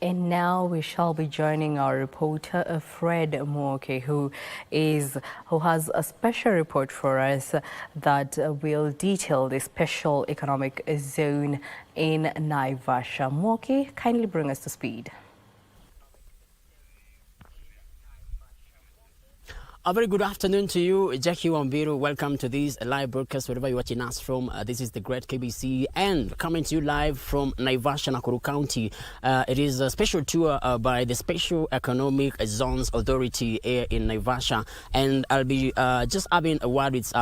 And now we shall be joining our reporter, Fredrick Muoki, who has a special report for us that will detail the special economic zone in Naivasha. Muoki, kindly bring us to speed. A very good afternoon to you, Jackie Wambiru. Welcome to this live broadcast, wherever you're watching us from. This is the great KBC, and coming to you live from Naivasha, Nakuru County. It is a special tour by the Special Economic Zones Authority here in Naivasha, and I'll be just having a word with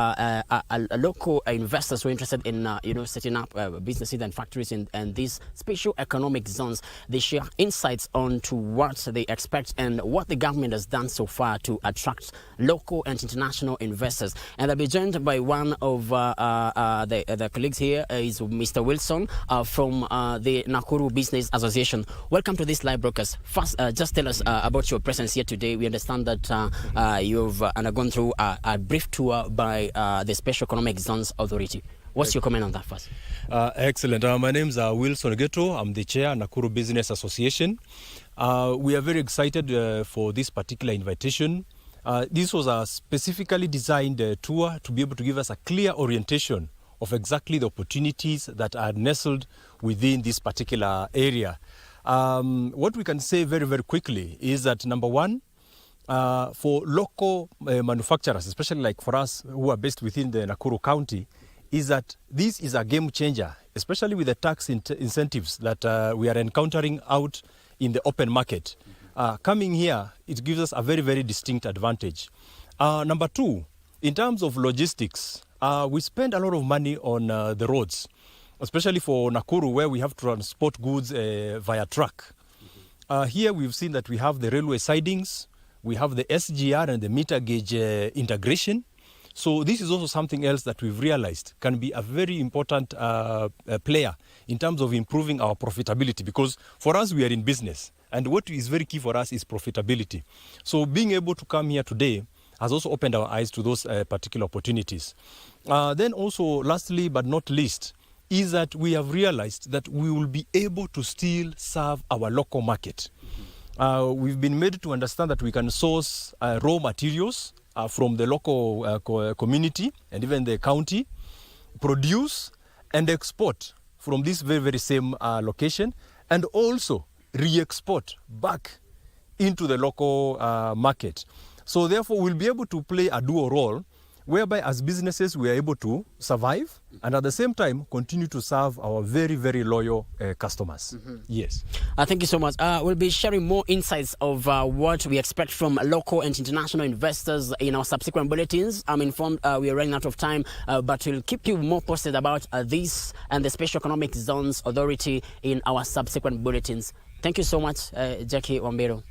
local investors who are interested in setting up businesses and factories in these special economic zones. They share insights on to what they expect and what the government has done so far to attract local and international investors. And I'll be joined by one of the colleagues here, is Mr. Wilson from the Nakuru Business Association. Welcome to this live broadcast. First, just tell us about your presence here today. We understand that you've undergone through a brief tour by the Special Economic Zones Authority. What's your comment on that first? Excellent. My name is Wilson Geto. I'm the chair, Nakuru Business Association. We are very excited for this particular invitation. This was a specifically designed tour to be able to give us a clear orientation of exactly the opportunities that are nestled within this particular area. What we can say very, very quickly is that, number one, for local manufacturers, especially like for us who are based within the Nakuru County, is that this is a game changer, especially with the tax incentives that we are encountering out in the open market. Coming here, it gives us a very, very distinct advantage. Number two, in terms of logistics, we spend a lot of money on the roads, especially for Nakuru, where we have to transport goods via truck. Here we've seen that we have the railway sidings, we have the SGR and the meter gauge integration. So this is also something else that we've realized can be a very important player in terms of improving our profitability, because for us, we are in business. And what is very key for us is profitability. So being able to come here today has also opened our eyes to those particular opportunities. Then also, lastly but not least, is that we have realized that we will be able to still serve our local market. We've been made to understand that we can source raw materials from the local community and even the county, produce and export from this very, very same location, and also re-export back into the local market. So therefore, we'll be able to play a dual role, whereby as businesses we are able to survive and at the same time continue to serve our very, very loyal customers. Yes. Thank you so much. We'll be sharing more insights of what we expect from local and international investors in our subsequent bulletins. I'm informed we are running out of time, but we'll keep you more posted about this and the Special Economic Zones Authority in our subsequent bulletins. Thank you so much, Jackie Wambiru.